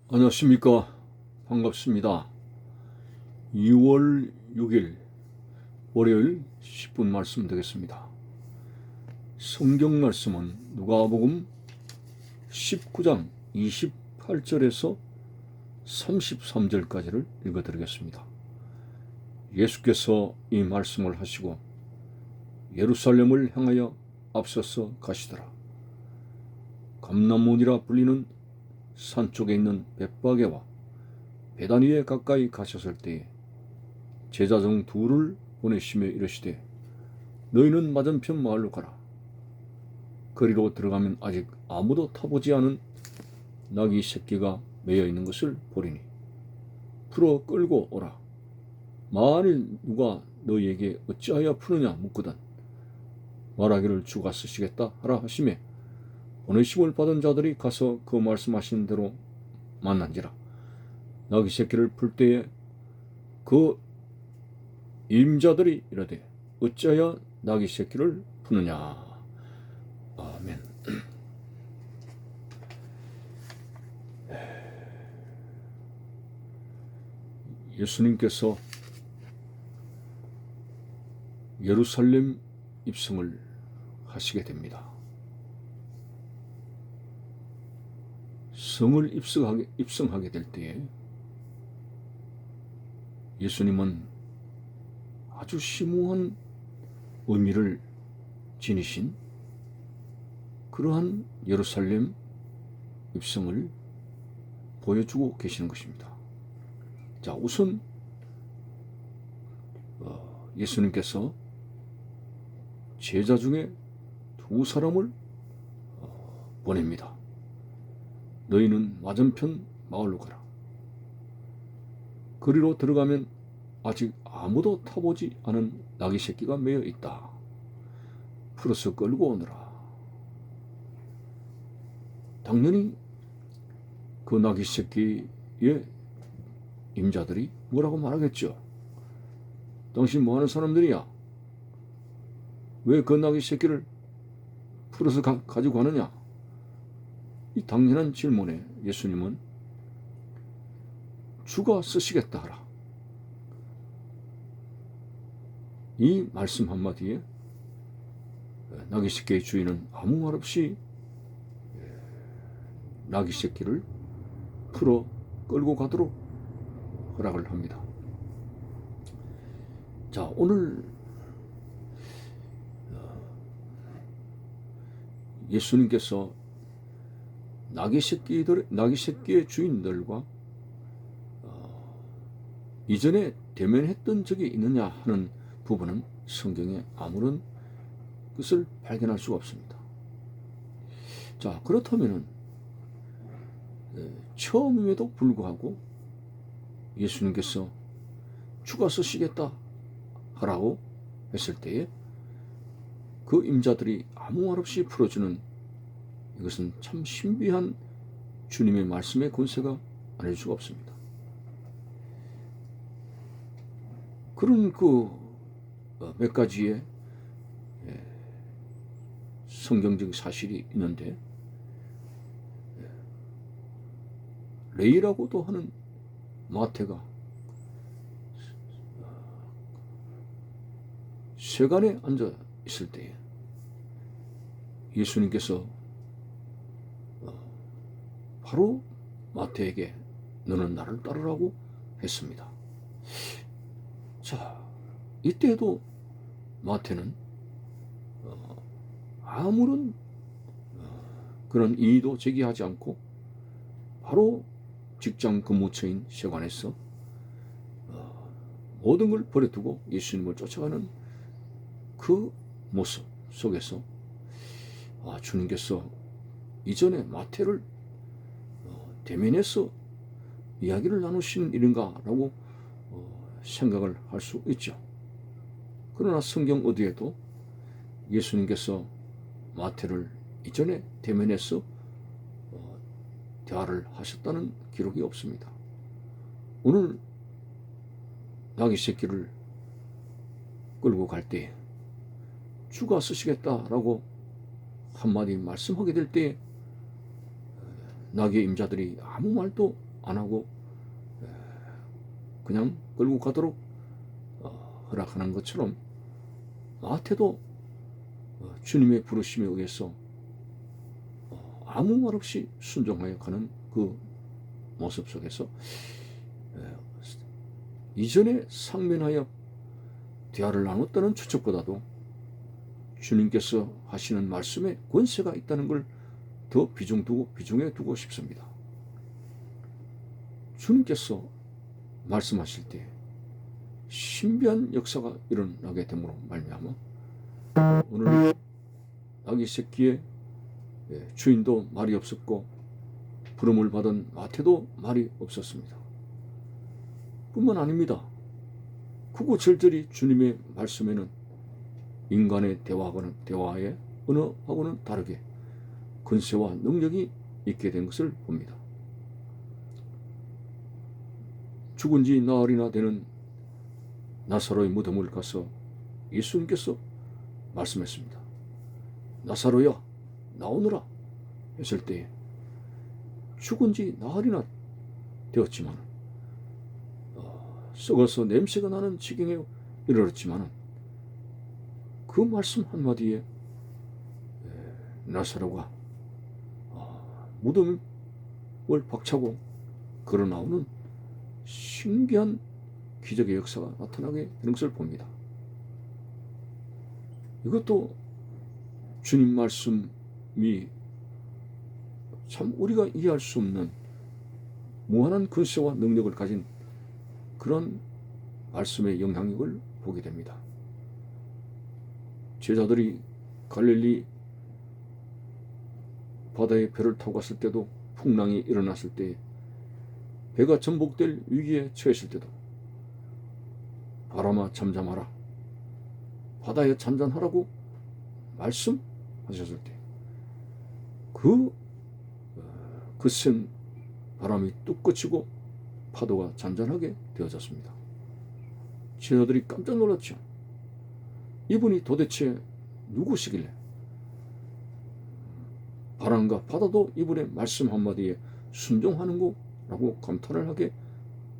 안녕하십니까. 반갑습니다. 2월 6일 월요일 10분 말씀 되겠습니다. 성경 말씀은 누가복음 19장 28절에서 33절까지를 읽어드리겠습니다. 예수께서 이 말씀을 하시고 예루살렘을 향하여 앞서서 가시더라. 감람문이라 불리는 산 쪽에 있는 벳바게와 베다니에 가까이 가셨을 때에 제자 중 둘을 보내시며 이르시되 너희는 맞은편 마을로 가라. 거리로 들어가면 아직 아무도 타보지 않은 나귀 새끼가 매여 있는 것을 보리니 풀어 끌고 오라. 만일 누가 너희에게 어찌하여 푸느냐 묻거든 말하기를 주가 쓰시겠다 하라 하시매 보내심을 받은 자들이 가서 그 말씀하신 대로 만난지라. 나귀 새끼를 풀 때에 그 임자들이 이르되 어찌하여 나귀 새끼를 푸느냐. 아멘. 예수님께서 예루살렘 입성을 하시게 됩니다. 성을 입성하게 될 때에 예수님은 아주 심오한 의미를 지니신 그러한 예루살렘 입성을 보여주고 계시는 것입니다. 자, 우선 예수님께서 제자 중에 두 사람을 보냅니다. 너희는 맞은편 마을로 가라. 거리로 들어가면 아직 아무도 타보지 않은 나귀 새끼가 매여 있다. 풀어서 끌고 오너라. 당연히 그 나귀 새끼의 임자들이 뭐라고 말하겠죠. 당신 뭐하는 사람들이야? 왜 그 나귀 새끼를 풀어서 가지고 가느냐? 이 당연한 질문에 예수님은 주가 쓰시겠다 하라. 이 말씀 한마디에 나귀 새끼의 주인은 아무 말 없이 나귀 새끼를 풀어 끌고 가도록 허락을 합니다. 자, 오늘 예수님께서 나귀 새끼의 주인들과 이전에 대면했던 적이 있느냐 하는 부분은 성경에 아무런 것을 발견할 수가 없습니다. 자, 그렇다면은 처음임에도 불구하고 예수님께서 주가 쓰시겠다 하라고 했을 때에 그 임자들이 아무 말 없이 풀어주는 이것은 참 신비한 주님의 말씀의 권세가 아닐 수가 없습니다. 그런 몇 가지의 성경적 사실이 있는데 레이라고도 하는 마태가 세간에 앉아 있을 때에 예수님께서 바로 마태에게 너는 나를 따르라고 했습니다. 자, 이때도 마태는 아무런 그런 이의도 제기하지 않고 바로 직장 근무처인 세관에서 모든 걸 버려두고 예수님을 쫓아가는 그 모습 속에서 주님께서 이전에 마태를 대면해서 이야기를 나누시는 일인가라고 생각을 할 수 있죠. 그러나 성경 어디에도 예수님께서 마태를 이전에 대면해서 대화를 하셨다는 기록이 없습니다. 오늘 나귀 새끼를 끌고 갈 때 주가 쓰시겠다라고 한마디 말씀하게 될 때 나귀의 임자들이 아무 말도 안 하고 그냥 끌고 가도록 허락하는 것처럼 마태도 주님의 부르심에 의해서 아무 말 없이 순종하여 가는 그 모습 속에서 이전에 상면하여 대화를 나눴다는 추측보다도 주님께서 하시는 말씀에 권세가 있다는 걸 더 비중에 두고 싶습니다. 주님께서 말씀하실 때 신비한 역사가 일어나게 됨으로 말미암아 오늘 아기 새끼의 주인도 말이 없었고 부름을 받은 마태도 말이 없었습니다. 뿐만 아닙니다. 구구절절히 주님의 말씀에는 인간의 대화의 언어하고는 다르게 권세와 능력이 있게 된 것을 봅니다. 죽은 지 나흘이나 되는 나사로의 무덤을 가서 예수님께서 말씀했습니다. 나사로야 나오너라 했을 때 죽은 지 나흘이나 되었지만 썩어서 냄새가 나는 지경에 이르렀지만 그 말씀 한마디에 나사로가 무덤을 박차고 걸어 나오는 신기한 기적의 역사가 나타나게 되는 것을 봅니다. 이것도 주님 말씀이 참 우리가 이해할 수 없는 무한한 권세와 능력을 가진 그런 말씀의 영향력을 보게 됩니다. 제자들이 갈릴리 바다에 배를 타고 갔을 때도 풍랑이 일어났을 때 배가 전복될 위기에 처했을 때도 바람아 잠잠하라 바다에 잠잠하라고 말씀하셨을 때 거센 바람이 뚝 그치고 파도가 잔잔하게 되어졌습니다. 제자들이 깜짝 놀랐죠. 이분이 도대체 누구시길래 바람과 바다도 이분의 말씀 한마디에 순종하는구라고 감탄을 하게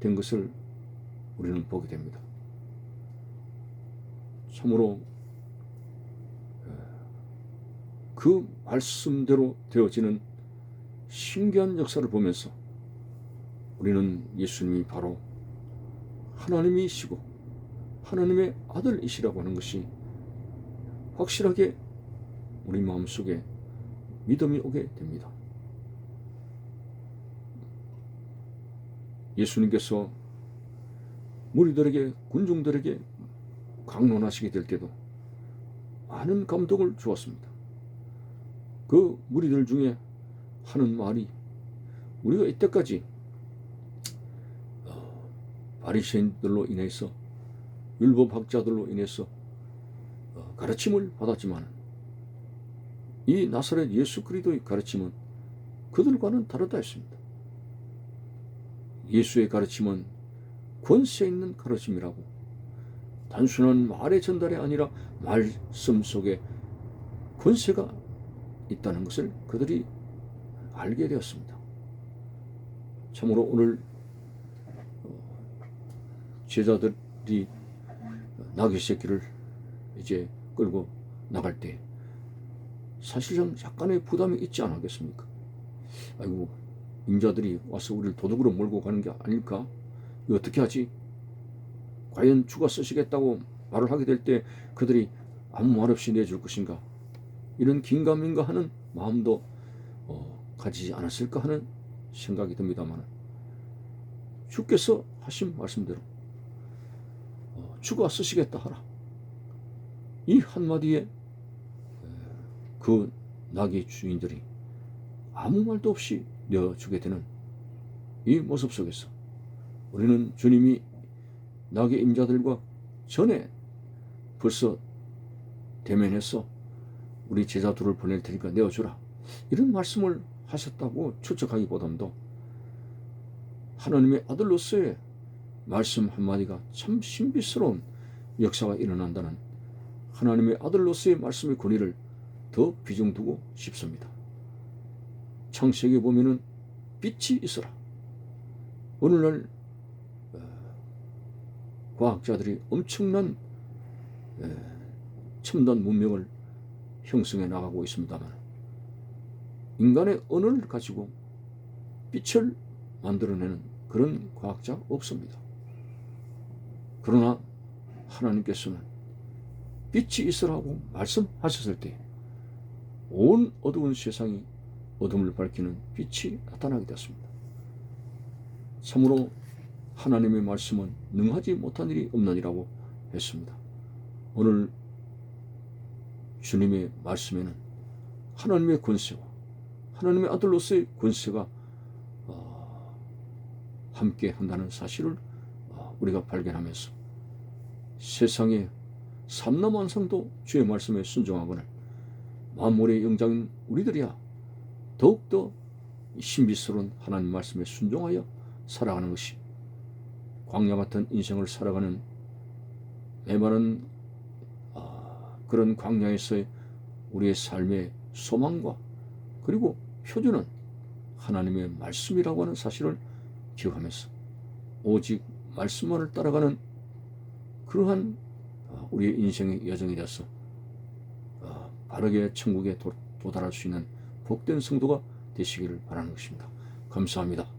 된 것을 우리는 보게 됩니다. 참으로 그 말씀대로 되어지는 신기한 역사를 보면서 우리는 예수님이 바로 하나님이시고 하나님의 아들이시라고 하는 것이 확실하게 우리 마음속에 믿음이 오게 됩니다. 예수님께서 무리들에게 군중들에게 강론하시게 될 때도 많은 감동을 주었습니다. 그 무리들 중에 하는 말이 우리가 이때까지 바리새인들로 인해서 율법학자들로 인해서 가르침을 받았지만 이 나사렛 예수 그리스도의 가르침은 그들과는 다르다 했습니다. 예수의 가르침은 권세 있는 가르침이라고 단순한 말의 전달이 아니라 말씀 속에 권세가 있다는 것을 그들이 알게 되었습니다. 참으로 오늘 제자들이 나귀 새끼를 이제 끌고 나갈 때 사실상 약간의 부담이 있지 않겠습니까? 아이고 임자들이 와서 우리를 도둑으로 몰고 가는 게 아닐까? 이거 어떻게 하지? 과연 주가 쓰시겠다고 말을 하게 될 때 그들이 아무 말 없이 내줄 것인가? 이런 긴가민가 하는 마음도 가지지 않았을까 하는 생각이 듭니다만 주께서 하신 말씀대로 주가 쓰시겠다 하라. 이 한마디에 그 나귀 주인들이 아무 말도 없이 내어주게 되는 이 모습 속에서 우리는 주님이 나귀 임자들과 전에 벌써 대면해서 우리 제자들을 보낼 테니까 내어주라 이런 말씀을 하셨다고 추측하기보다도 하나님의 아들로서의 말씀 한마디가 참 신비스러운 역사가 일어난다는 하나님의 아들로서의 말씀의 권위를 더 비중 두고 싶습니다. 창세기에 보면은 빛이 있어라. 오늘날 과학자들이 엄청난 첨단 문명을 형성해 나가고 있습니다만 인간의 언어를 가지고 빛을 만들어내는 그런 과학자 없습니다. 그러나 하나님께서는 빛이 있으라고 말씀하셨을 때 온 어두운 세상이 어둠을 밝히는 빛이 나타나게 되었습니다. 참으로 하나님의 말씀은 능하지 못한 일이 없느니라고 했습니다. 오늘 주님의 말씀에는 하나님의 권세와 하나님의 아들로서의 권세가 함께 한다는 사실을 우리가 발견하면서 세상의 삼라만상도 주의 말씀에 순종하거늘 만물의 영장인 우리들이야 더욱더 신비스러운 하나님 말씀에 순종하여 살아가는 것이 광야 같은 인생을 살아가는 메마른 그런 광야에서의 우리의 삶의 소망과 그리고 표준은 하나님의 말씀이라고 하는 사실을 기억하면서 오직 말씀만을 따라가는 그러한 우리의 인생의 여정이 되어서 바르게 천국에 도달할 수 있는 복된 성도가 되시기를 바라는 것입니다. 감사합니다.